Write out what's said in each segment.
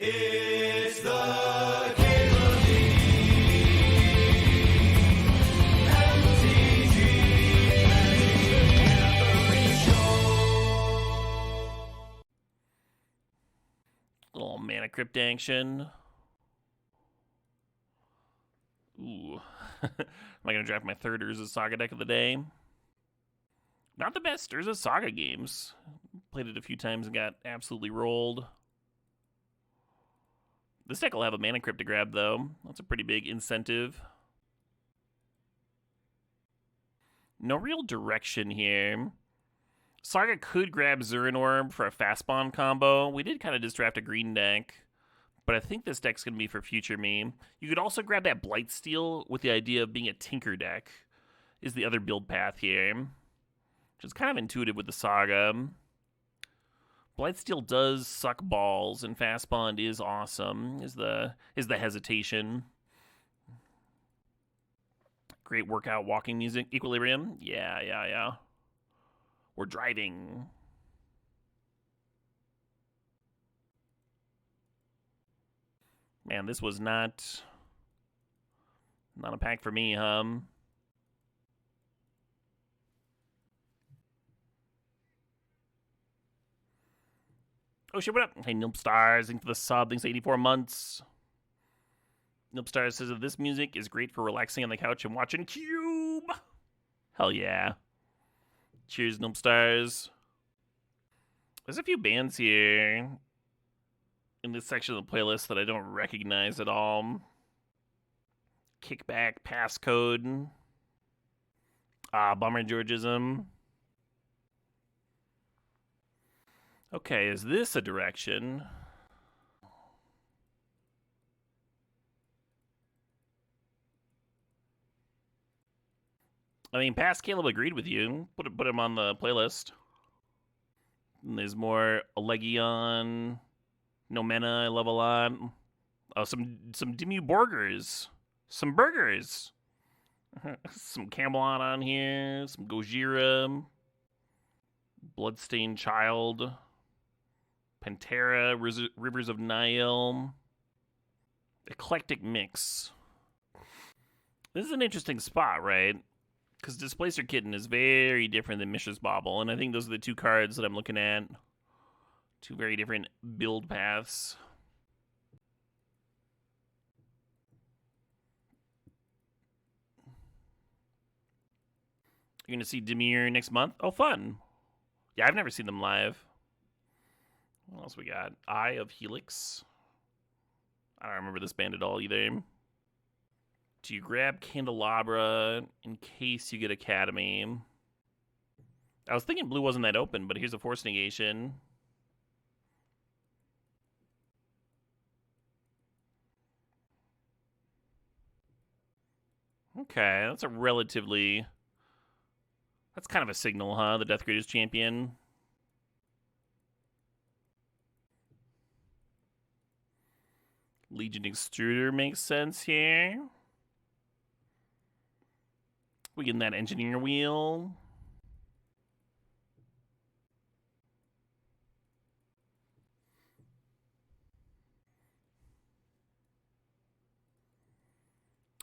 It's the Cable MTG Show. Little mana crypt action. Ooh. Am I going to draft my third Urza Saga deck of the day? Not the best Urza Saga games. Played it a few times and got absolutely rolled. This deck will have a mana crypt to grab, though. That's a pretty big incentive. No real direction here. Saga could grab Zurin Orb for a fast spawn combo. We did kind of just draft a green deck, but I think this deck's going to be for future me. You could also grab that Blightsteel with the idea of being a Tinker deck, is the other build path here, which is kind of intuitive with the Saga. Blightsteel does suck balls, and fast spawn is awesome, is the hesitation. Great workout walking music. Equilibrium? Yeah. We're driving. Man, this was not a pack for me, Oh shit, what up? Hey, Nilp Stars, thanks for the sub, thanks for 84 months. Nilp Stars says that this music is great for relaxing on the couch and watching Cube. Hell yeah. Cheers, Nilp Stars. There's a few bands here in this section of the playlist that I don't recognize at all. Kickback, Passcode. Bummer Georgism. Okay, is this a direction? I mean, past Caleb agreed with you. Put him on the playlist. And there's more Allegion, Nomena I love a lot. Oh, some Dimmu Borgers. Some burgers. Some Camelot on here. Some Gojira. Bloodstained Child. Pantera, Rivers of Nile. Eclectic mix. This is an interesting spot, right? Because Displacer Kitten is very different than Mishra's Bauble, and I think those are the two cards that I'm looking at. Two very different build paths. You're going to see Dimir next month? Oh, fun. Yeah, I've never seen them live. What else we got? Eye of Helix. I don't remember this band at all either. Do you grab Candelabra in case you get Academy? I was thinking blue wasn't that open, but here's a Force Negation. Okay, that's a relatively... That's kind of a signal, huh? The Death Graders champion. Legion Extruder makes sense here. We get in that Engineer Wheel.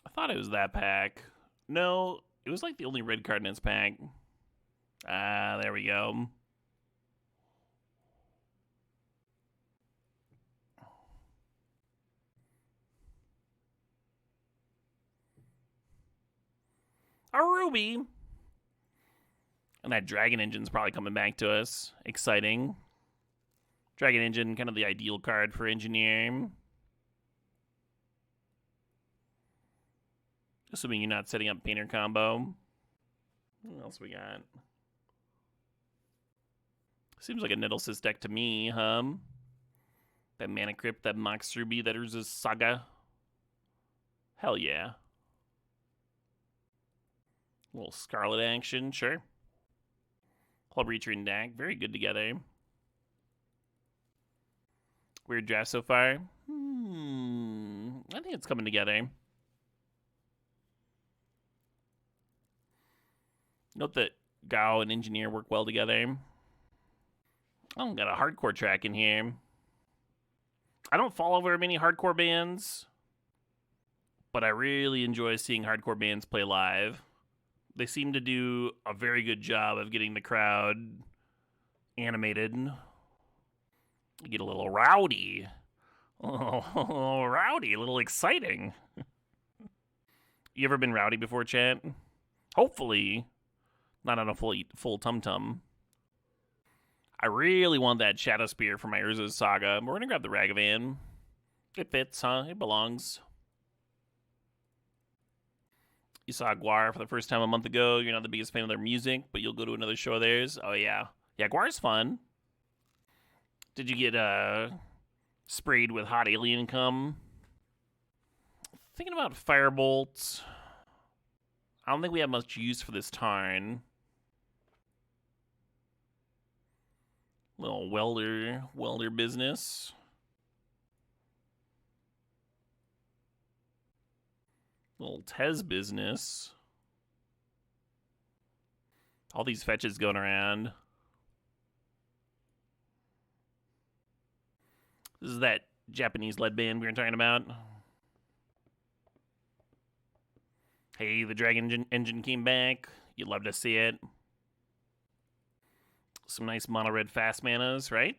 I thought it was that pack. No, it was like the only red card in its pack. Ah, there we go. A Ruby. And that Dragon Engine's probably coming back to us. Exciting. Dragon Engine, kind of the ideal card for Engineer. Assuming you're not setting up Painter combo. What else we got? Seems like a Nettlesis deck to me, That Mana Crypt, that Mox Ruby, that Urza's Saga. Hell yeah. A little Scarlet action, sure. Club Reacher and Dak, very good together. Weird draft so far. I think it's coming together. Note that Gao and Engineer work well together. Oh, got a hardcore track in here. I don't follow very many hardcore bands, but I really enjoy seeing hardcore bands play live. They seem to do a very good job of getting the crowd animated. You get a little rowdy. A little exciting. You ever been rowdy before, chat? Hopefully, not on a full tum-tum. I really want that Shadow Spear for my Urza's Saga. We're gonna grab the Ragavan. It fits, huh? It belongs. You saw Guar for the first time a month ago. You're not the biggest fan of their music, but you'll go to another show of theirs. Oh, yeah. Yeah, Guar's fun. Did you get sprayed with hot alien cum? Thinking about Firebolt. I don't think we have much use for this Tarn. Little welder business. Little Tez business. All these fetches going around. This is that Japanese-led band we were talking about. Hey, the Dragon engine came back. You'd love to see it. Some nice mono-red fast manas, right?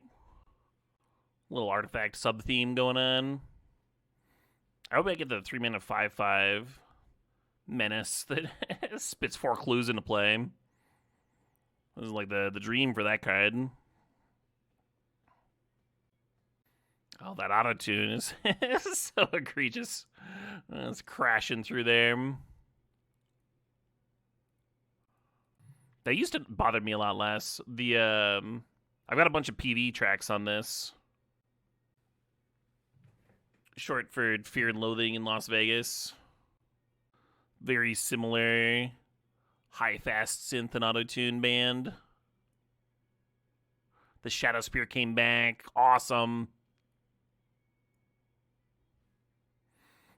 Little artifact sub-theme going on. I hope I get the 3-mana 5/5 menace that spits 4 clues into play. This is like the dream for that card. Oh, that auto-tune is so egregious. It's crashing through there. That used to bother me a lot less. I've got a bunch of PV tracks on this. Short for Fear and Loathing in Las Vegas. Very similar high fast synth and auto-tune band. The Shadow Spear came back. Awesome.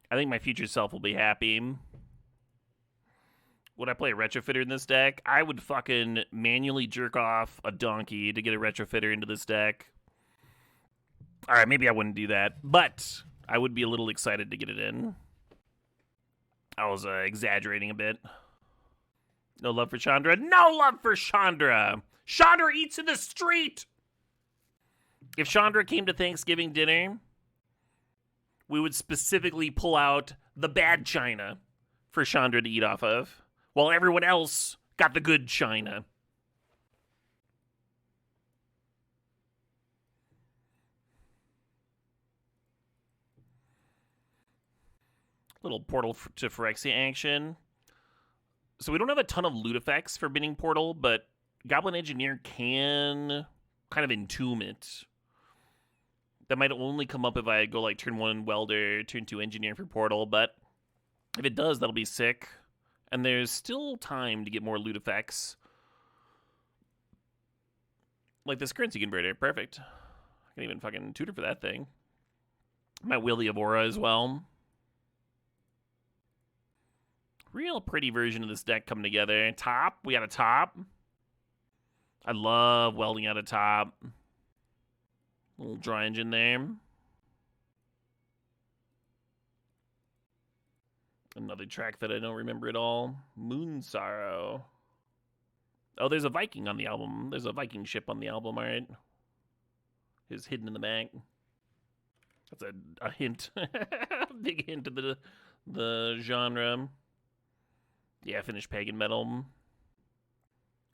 I think my future self will be happy. Would I play a Retrofitter in this deck? I would fucking manually jerk off a donkey to get a Retrofitter into this deck. Alright, maybe I wouldn't do that, but I would be a little excited to get it in. I was exaggerating a bit. No love for Chandra? No love for Chandra! Chandra eats in the street! If Chandra came to Thanksgiving dinner, we would specifically pull out the bad china for Chandra to eat off of, while everyone else got the good china. Little Portal to Phyrexia action. So we don't have a ton of loot effects for Binning Portal, but Goblin Engineer can kind of entomb it. That might only come up if I go like turn 1 Welder, turn 2 Engineer for Portal, but if it does, that'll be sick. And there's still time to get more loot effects. Like this currency converter, perfect. I can even fucking tutor for that thing. My Willy of Aura as well. Real pretty version of this deck coming together. Top, we got a top. I love welding out a top. Little draw engine there. Another track that I don't remember at all. Moon Sorrow. Oh, there's a Viking on the album. There's a Viking ship on the album, alright. It's hidden in the back. That's a hint. Big hint of the genre. Yeah, finished Pagan Metal.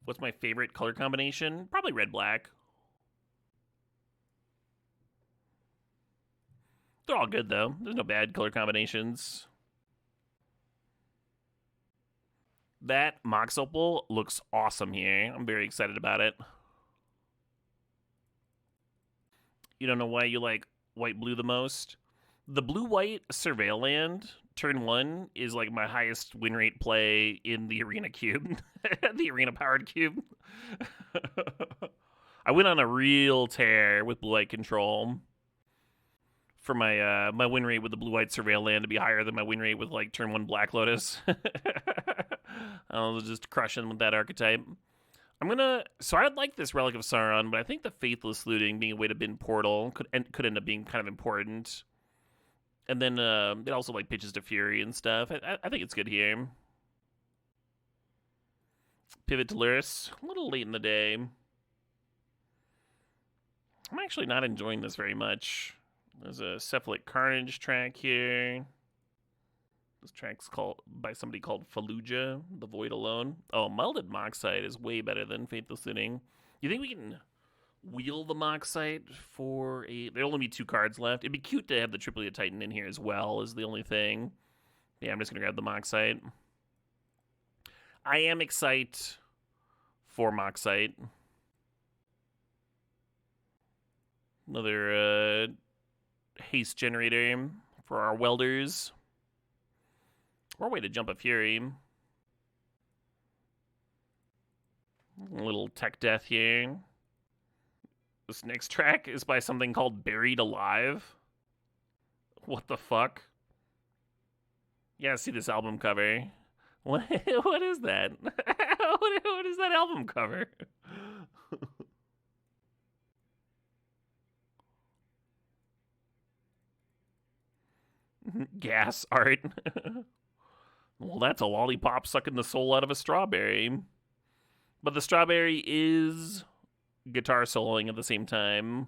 What's my favorite color combination? Probably red-black. They're all good, though. There's no bad color combinations. That Mox Opal looks awesome here. I'm very excited about it. You don't know why you like white-blue the most? The blue-white Surveil land, turn 1, is like my highest win rate play in the Arena Cube. The Arena-powered cube. I went on a real tear with blue-white control for my my win rate with the blue-white Surveil land to be higher than my win rate with like turn 1 Black Lotus. I was just crushing with that archetype. So I'd like this Relic of Sauron, but I think the Faithless Looting being a way to bin Portal could end up being kind of important. And then it also like pitches to Fury and stuff. I think it's good here. Pivot to Luris. A little late in the day. I'm actually not enjoying this very much. There's a Cephalic Carnage track here. This track's called by somebody called Fallujah, The Void Alone. Oh, Melded Moxite is way better than Faithless Looting. You think we can wheel the Moxite for a... There'll only be 2 cards left. It'd be cute to have the Triplicate Titan in here as well, is the only thing. Yeah, I'm just going to grab the Moxite. I am excited for Moxite. Another haste generator for our welders. Or a way to jump a Fury. A little tech death here. This next track is by something called Buried Alive. What the fuck? Yeah, see this album cover. What is that? What is that album cover? Gas art. Well, that's a lollipop sucking the soul out of a strawberry. But the strawberry is guitar soloing at the same time.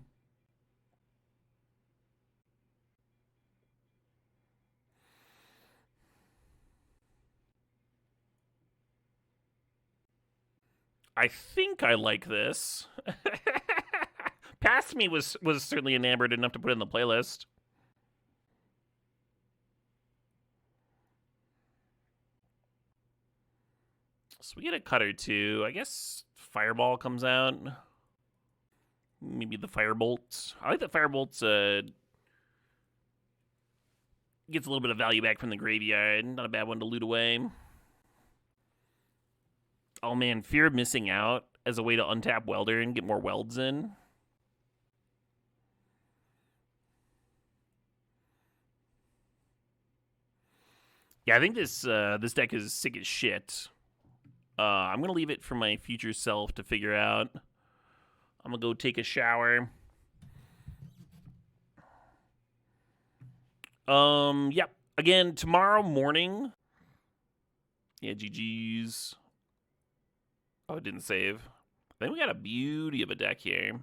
I think I like this. Past Me was certainly enamored enough to put in the playlist. So we get a cut or two. I guess Fireball comes out. Maybe the Firebolt. I like that Firebolt's gets a little bit of value back from the graveyard. Not a bad one to loot away. Oh man, Fear of Missing Out as a way to untap Welder and get more welds in. Yeah, I think this deck is sick as shit. I'm gonna leave it for my future self to figure out. I'm gonna go take a shower. Yep. Again, tomorrow morning. Yeah, GG's. Oh, it didn't save. I think we got a beauty of a deck here.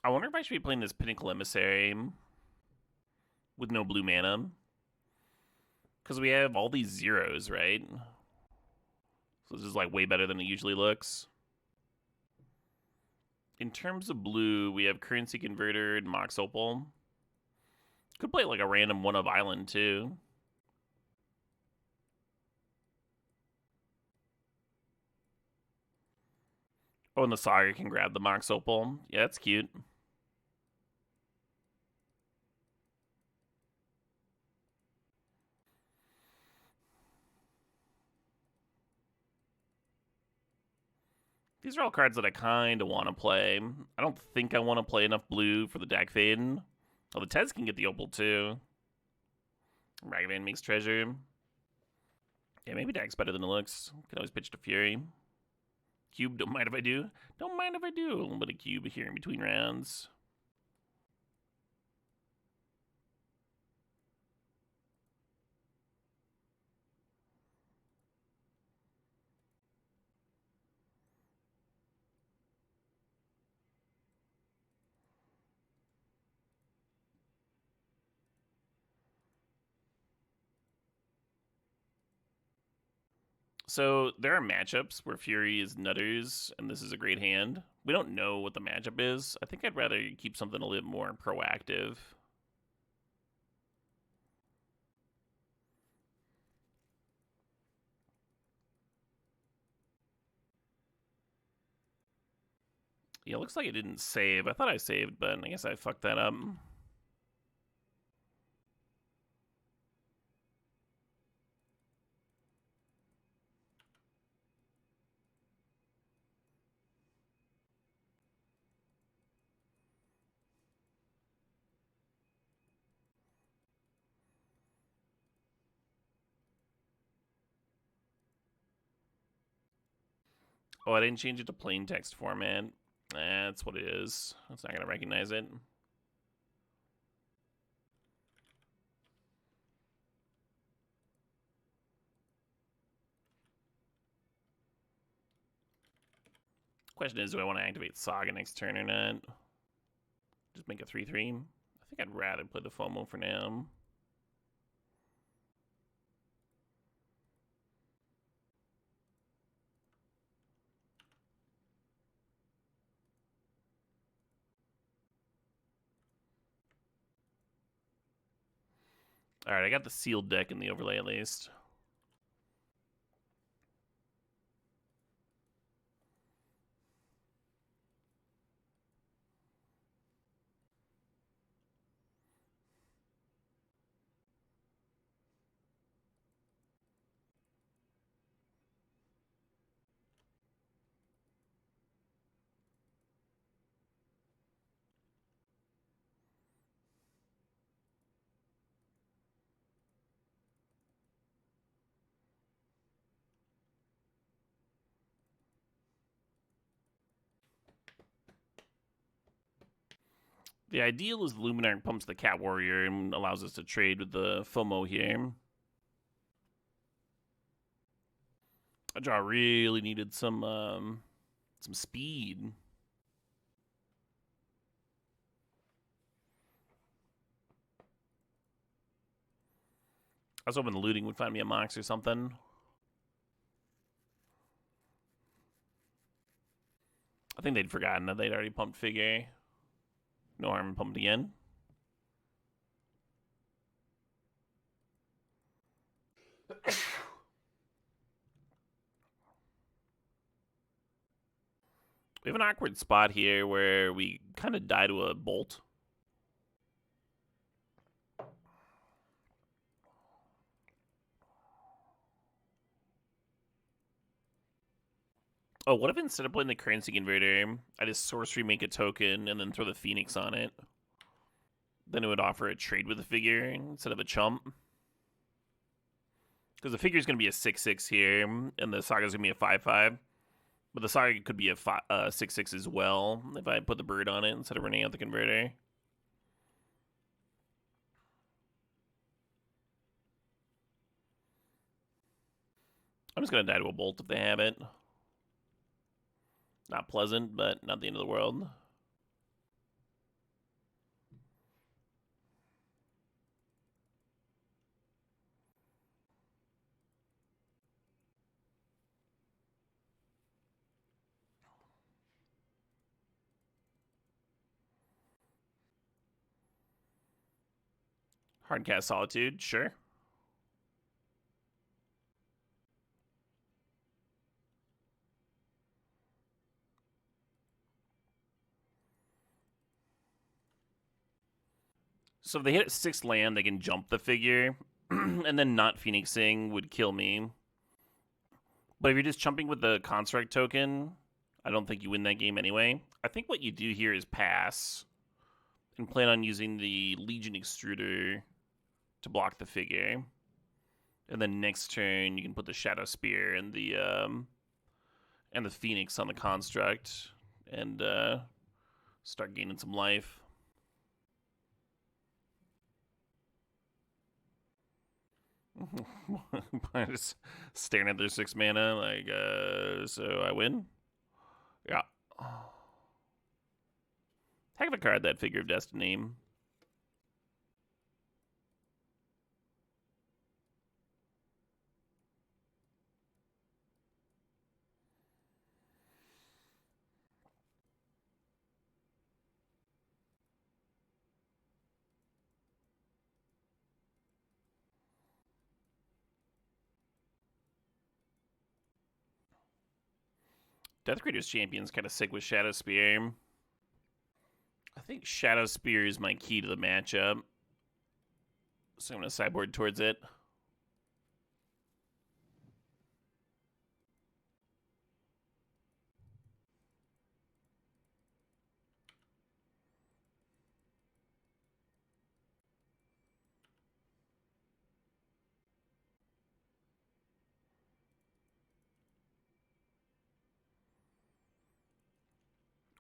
I wonder if I should be playing this Pinnacle Emissary with no blue mana. Because we have all these zeros, right? So this is like way better than it usually looks. In terms of blue, we have Currency Converter and Mox Opal. Could play like a random one of Island too. Oh, and the Saga can grab the Mox Opal. Yeah, that's cute. These are all cards that I kind of want to play. I don't think I want to play enough blue for the deck fade. Oh, the Tez can get the Opal too. Ragavan makes treasure. Yeah, maybe deck's better than it looks. Can always pitch to Fury. Cube, don't mind if I do. Don't mind if I do. A little bit of cube here in between rounds. So there are matchups where Fury is nutters, and this is a great hand. We don't know what the matchup is. I think I'd rather keep something a little more proactive. Yeah, it looks like it didn't save. I thought I saved, but I guess I fucked that up. Oh, I didn't change it to plain text format. That's what it is. It's not going to recognize it. Question is, do I want to activate Saga next turn or not? Just make a 3/3. I think I'd rather play the FOMO for now. Alright, I got the sealed deck in the overlay at least. The ideal is the Luminarch pumps the Cat Warrior and allows us to trade with the FOMO here. I draw really needed some speed. I was hoping the looting would find me a Mox or something. I think they'd forgotten that they'd already pumped Figure. No harm in pumped again. We have an awkward spot here where we kind of die to a bolt. Oh, what if instead of playing the currency converter, I just sorcery make a token and then throw the Phoenix on it? Then it would offer a trade with a figure instead of a chump. Because the figure is going to be a 6/6 here, and the Saga is going to be a 5/5. But the Saga could be a 6/6 as well if I put the bird on it instead of running out the converter. I'm just going to die to a bolt if they have it. Not pleasant, but not the end of the world. Hardcast Solitude, sure. So if they hit 6 land, they can jump the figure, and then not Phoenixing would kill me. But if you're just jumping with the Construct token, I don't think you win that game anyway. I think what you do here is pass and plan on using the Legion Extruder to block the figure. And then next turn, you can put the Shadow Spear and the Phoenix on the Construct and start gaining some life. Just staring at their 6 mana, like, so I win? Yeah. Heck of a card, that Figure of Destiny. Death Creator's Champion's kind of sick with Shadow Spear. I think Shadow Spear is my key to the matchup. So I'm going to sideboard towards it.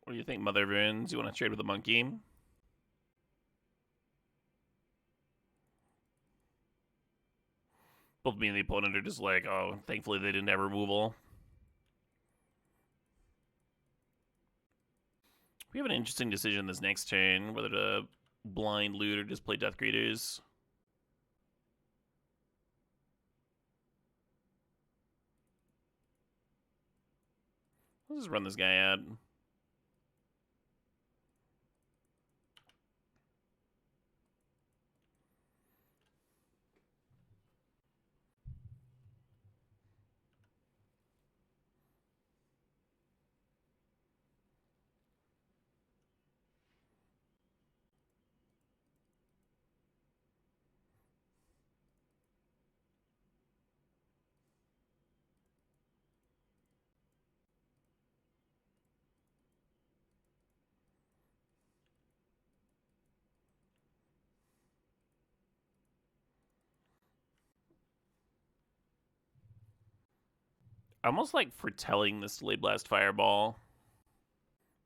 What do you think, Mother of Runes? You want to trade with a monkey? Both me and the opponent are just like, oh, thankfully they didn't have removal. We have an interesting decision this next turn, whether to blind loot or just play Death Greeters. Let's just run this guy out. I almost like foretelling this Delayed Blast Fireball.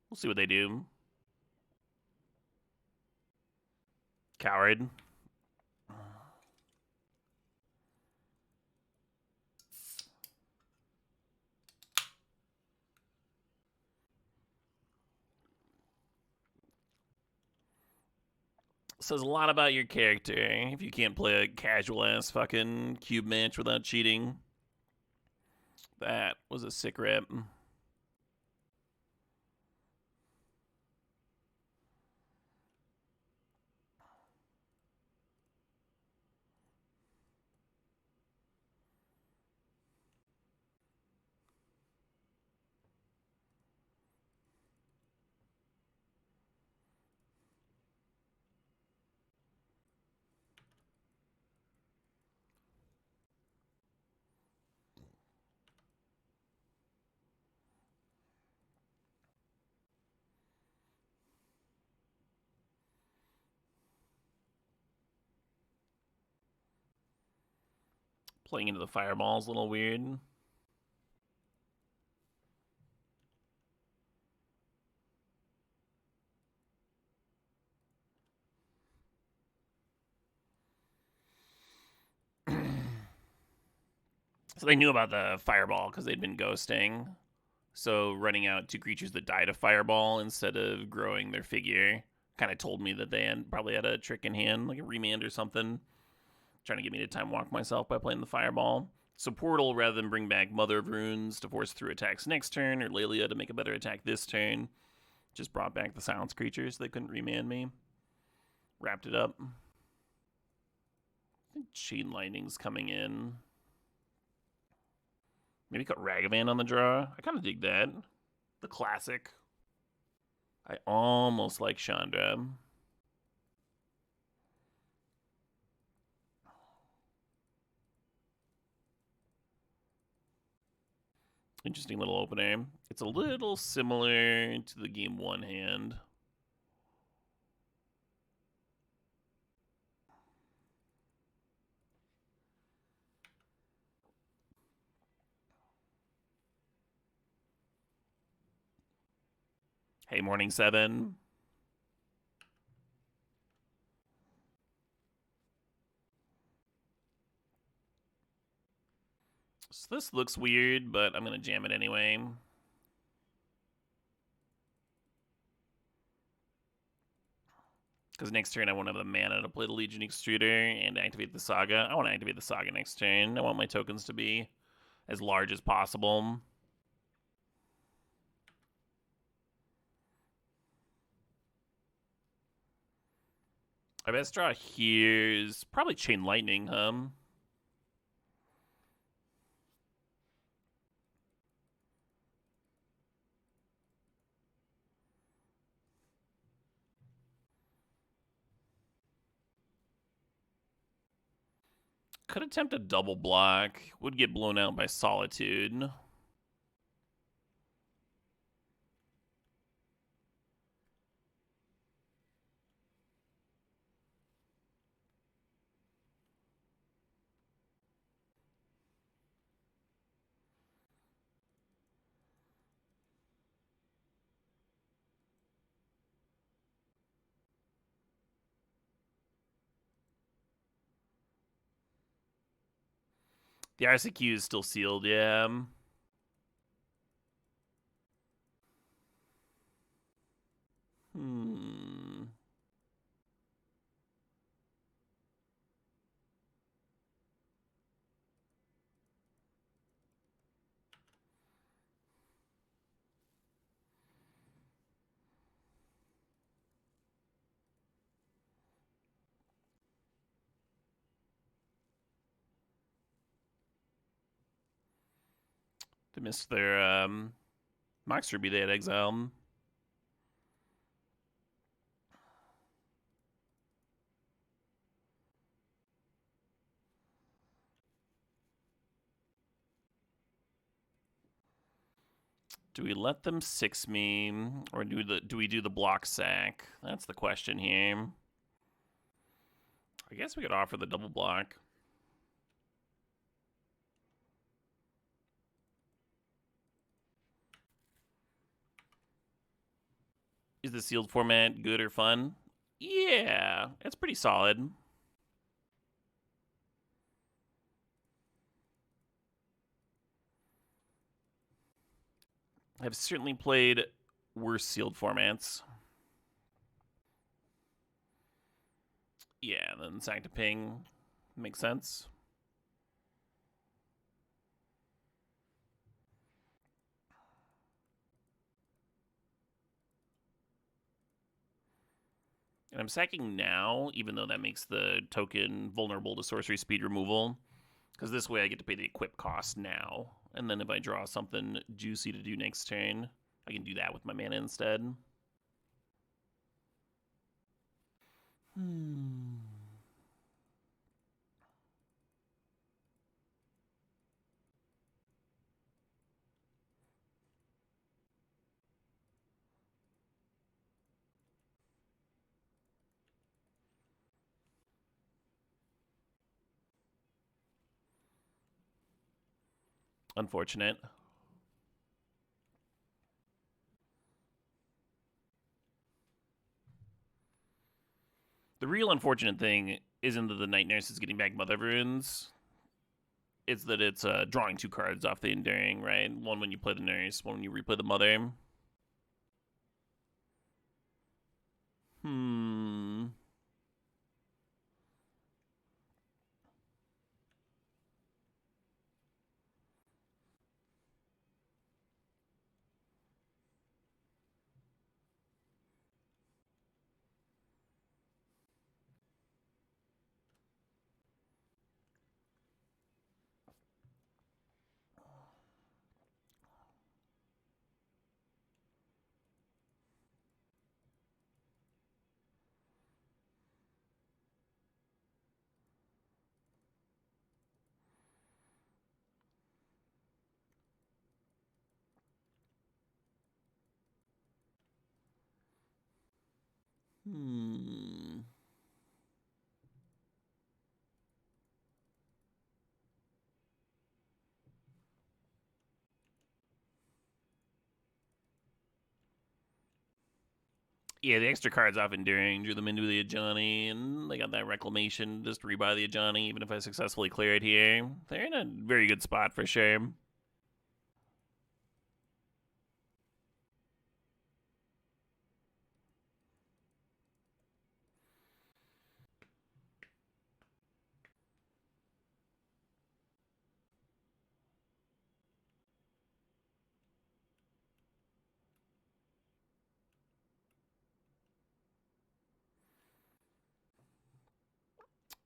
We'll see what they do. Coward. Says a lot about your character if you can't play a casual ass fucking cube match without cheating. That was a sick rip. Playing into the fireball is a little weird. So they knew about the fireball because they'd been ghosting. So running out 2 creatures that died of fireball instead of growing their figure kind of told me that they probably had a trick in hand, like a remand or something, trying to get me to time walk myself by playing the fireball. So Portal, rather than bring back Mother of Runes to force through attacks next turn, or Lelia to make a better attack this turn, just brought back the silence creatures so they couldn't remand me. Wrapped it up. I think Chain Lightning's coming in. Maybe cut Ragavan on the draw. I kind of dig that. The classic. I almost like Chandra. Interesting little opener. It's a little similar to the game 1 hand. Hey, Morning 7. So this looks weird, but I'm going to jam it anyway. Because next turn I won't have the mana to play the Legion Extruder and activate the Saga. I want to activate the Saga next turn. I want my tokens to be as large as possible. My best draw here is probably Chain Lightning, huh? Could attempt a double block. Would get blown out by Solitude. The RCQ is still sealed, yeah. They missed their Mox Ruby they had exiled. Do we let them 6 me, or do we do the block sack? That's the question here. I guess we could offer the double block. Is the sealed format good or fun? Yeah, it's pretty solid. I've certainly played worse sealed formats. Yeah, then sack to ping makes sense. And I'm sacking now, even though that makes the token vulnerable to sorcery speed removal. Because this way I get to pay the equip cost now. And then if I draw something juicy to do next turn, I can do that with my mana instead. Unfortunate. The real unfortunate thing isn't that the Night Nurse is getting back Mother Runes. It's that it's drawing 2 cards off the Enduring, right? One when you play the Nurse, one when you replay the Mother. Yeah, the extra cards off Enduring drew them into the Ajani, and they got that Reclamation just to rebuy the Ajani, even if I successfully clear it here. They're in a very good spot for sure.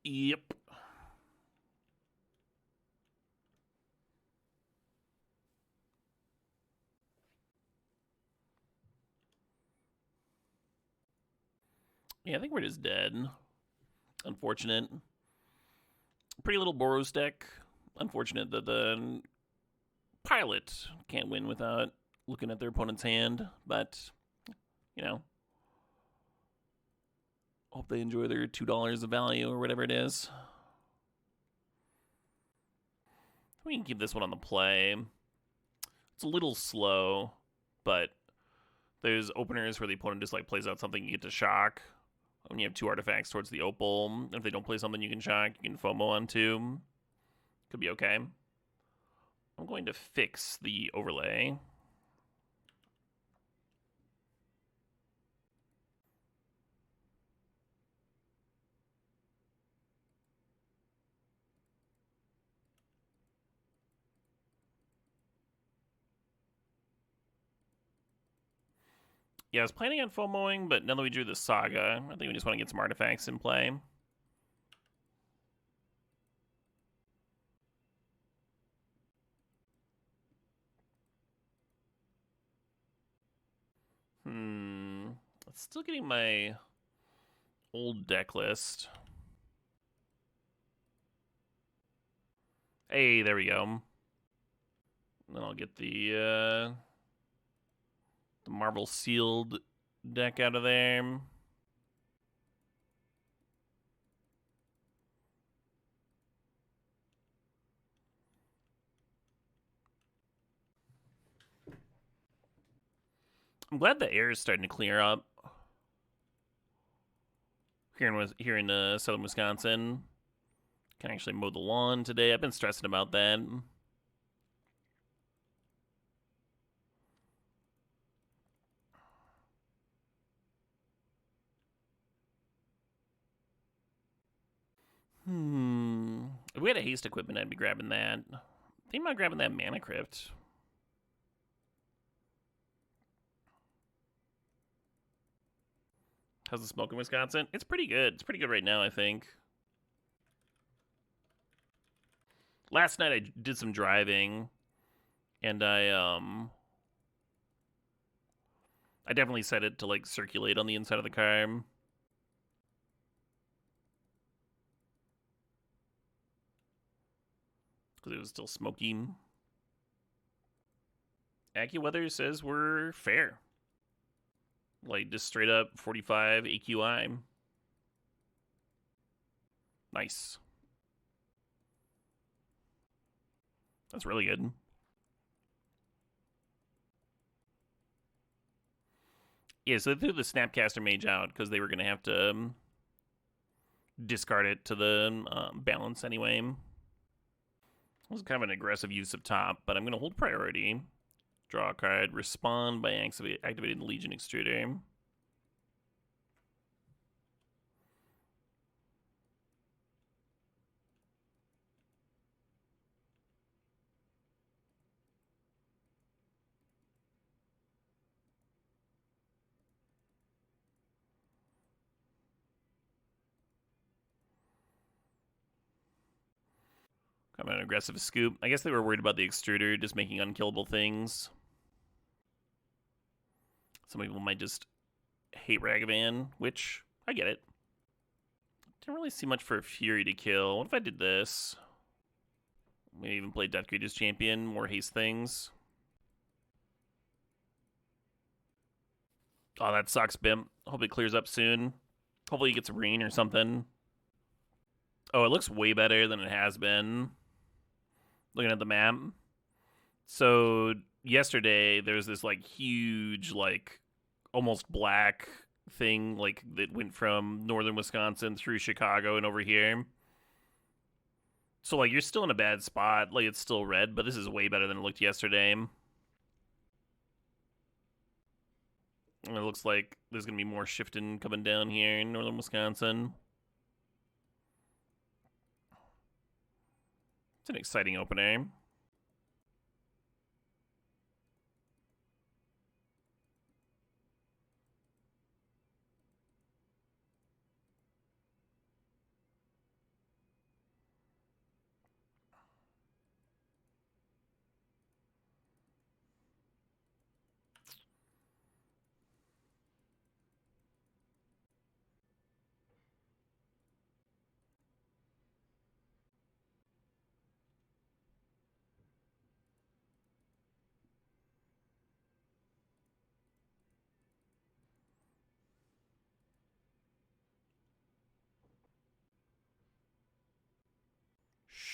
Yep. Yeah, I think we're just dead. Unfortunate. Pretty little Boros deck. Unfortunate that the pilot can't win without looking at their opponent's hand, but, you know, hope they enjoy their $2 of value or whatever it is. We can keep this one on the play. It's a little slow, but there's openers where the opponent just like plays out something you get to shock. When you have 2 artifacts towards the opal, if they don't play something you can shock, you can FOMO on 2. Could be okay. I'm going to fix the overlay. Yeah, I was planning on FOMOing, but now that we drew the Saga, I think we just want to get some artifacts in play. Still getting my old deck list. Hey, there we go. Then I'll get the Marvel Sealed deck out of there. I'm glad the air is starting to clear up here in southern Wisconsin. Can actually mow the lawn today. I've been stressing about that. If we had a haste equipment, I'd be grabbing that. Think about grabbing that Mana Crypt. How's the smoke in Wisconsin? It's pretty good. It's pretty good right now, I think. Last night I did some driving, and I definitely set it to like circulate on the inside of the car. Because it was still smoky. AccuWeather says we're fair. Like, just straight up 45 AQI. Nice. That's really good. Yeah, so they threw the Snapcaster Mage out because they were going to have to discard it to the balance anyway. It was kind of an aggressive use of top, but I'm going to hold priority. Draw a card, respond by activating the Legion Extruder. Kind of an aggressive scoop. I guess they were worried about the extruder just making unkillable things. Some people might just hate Ragavan, which I get it. Didn't really see much for Fury to kill. What if I did this? Maybe even play Death Greeter's Champion, more haste things. Oh, that sucks, Bimp. Hope it clears up soon. Hopefully it gets rain or something. Oh, it looks way better than it has been. Looking at the map. So yesterday there's this like huge, like almost black thing like that went from northern Wisconsin through Chicago and over here. So like you're still in a bad spot. Like it's still red, but this is way better than it looked yesterday. And it looks like there's gonna be more shifting coming down here in northern Wisconsin. It's an exciting opener.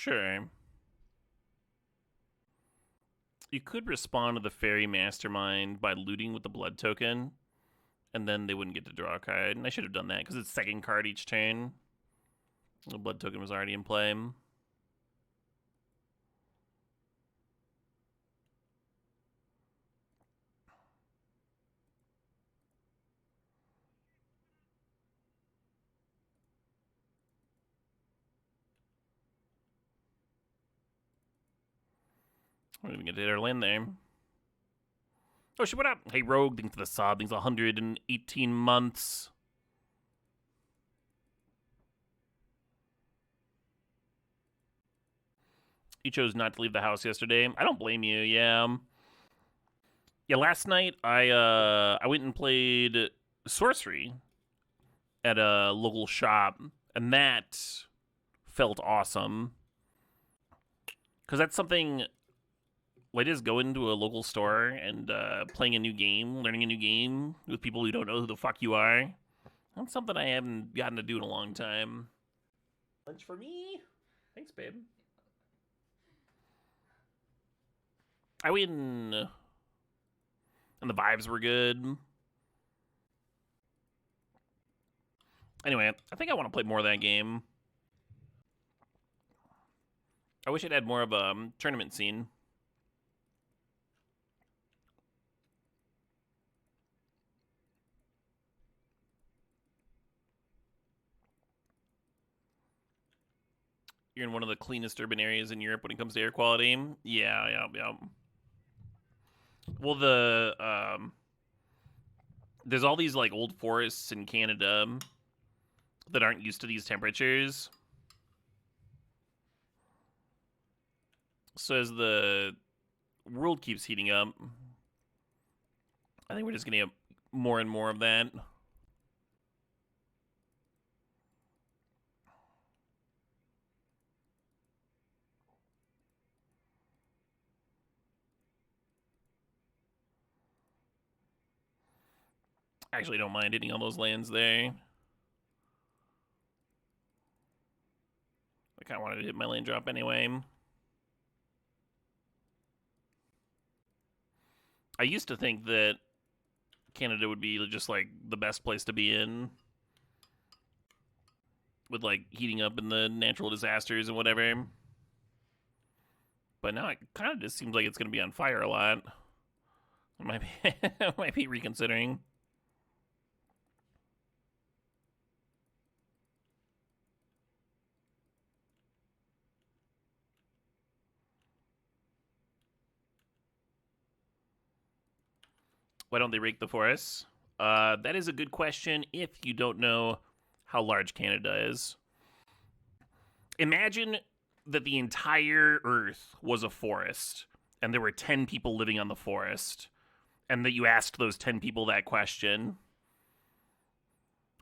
Sure. You could respond to the fairy mastermind by looting with the blood token, and then they wouldn't get to draw a card. And I should have done that because it's second card each turn. The blood token was already in play. We're not even gonna hit our land there. Oh shit, what up? Hey Rogue, thanks for the sub. Thanks 118 months. You chose not to leave the house yesterday. I don't blame you, yeah. Yeah, last night I went and played Sorcery at a local shop, and that felt awesome. Because that's something, like, just going into a local store and playing a new game, learning a new game with people who don't know who the fuck you are. That's something I haven't gotten to do in a long time. Lunch for me? Thanks, babe. I win, and the vibes were good. Anyway, I think I want to play more of that game. I wish it had more of a tournament scene. You're in one of the cleanest urban areas in Europe when it comes to air quality. Yeah. Well, there's all these like old forests in Canada that aren't used to these temperatures. So as the world keeps heating up, I think we're just gonna get more and more of that. I actually don't mind hitting all those lands there. I kind of wanted to hit my land drop anyway. I used to think that Canada would be just like the best place to be in, with like heating up in the natural disasters and whatever. But now it kind of just seems like it's going to be on fire a lot. I might be reconsidering. Why don't they rake the forests? That is a good question if you don't know how large Canada is. Imagine that the entire Earth was a forest, and there were 10 people living on the forest, and that you asked those 10 people that question.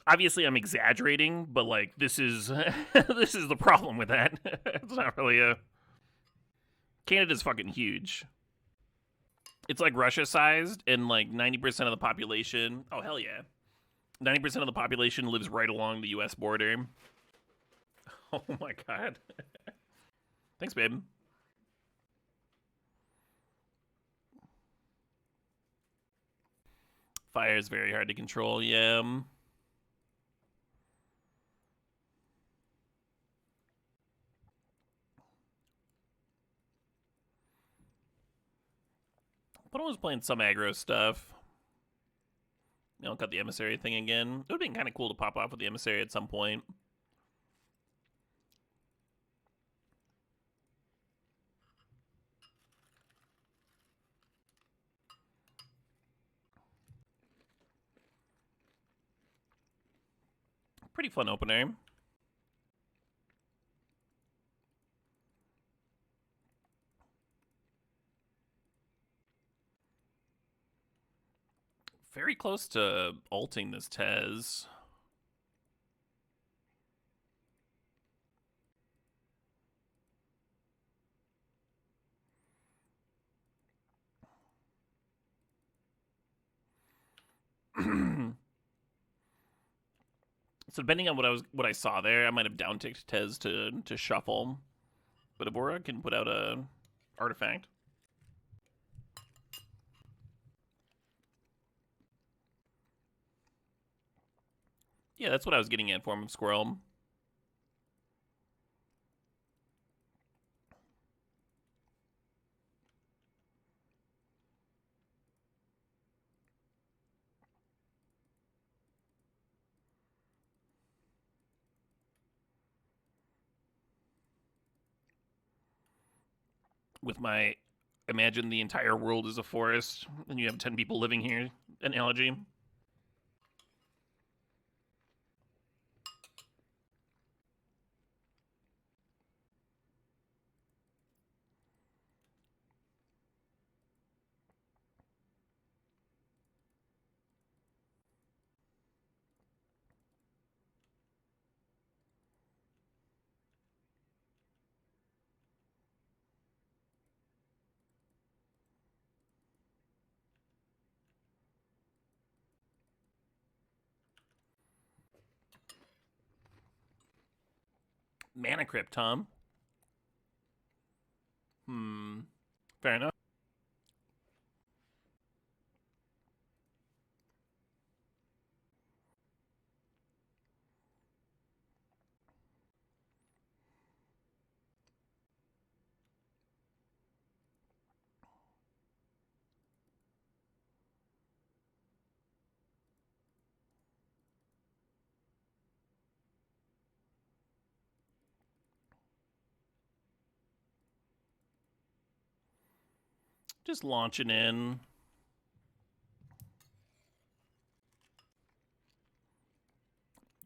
Obviously, I'm exaggerating, but like this is this is the problem with that. It's not really a. Canada's fucking huge. It's like Russia sized, and like 90% of the population. Oh hell yeah, 90% of the population lives right along the U.S. border. Oh my god. Thanks, babe. Fire is very hard to control. Yeah. But I was playing some aggro stuff. Got the emissary thing again. It would have been kind of cool to pop off with the emissary at some point. Pretty fun opener. Very close to ulting this Tez. So depending on what I saw there, I might have downticked Tez to shuffle. But Avora can put out a artifact. Yeah, that's what I was getting at, form of squirrel. With my imagine the entire world is a forest and you have 10 people living here analogy. Mana Crypt, Tom. Fair enough. Just launching in.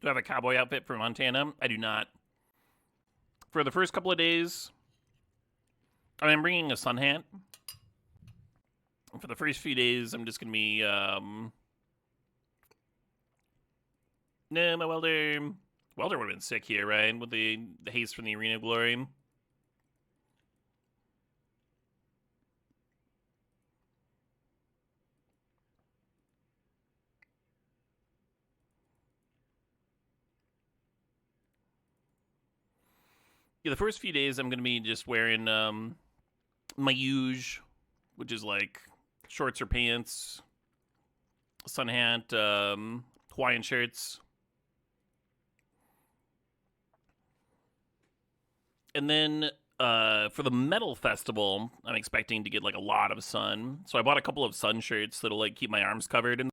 Do I have a cowboy outfit for Montana? I do not. For the first couple of days, I'm bringing a sun hat. For the first few days, I'm just going to be, no, my welder. Welder would have been sick here, right? With the haste from the Arena Glory. Yeah, the first few days I'm going to be just wearing my huge, which is like shorts or pants, sun hat, Hawaiian shirts. And then for the metal festival, I'm expecting to get like a lot of sun. So I bought a couple of sun shirts that'll like keep my arms covered and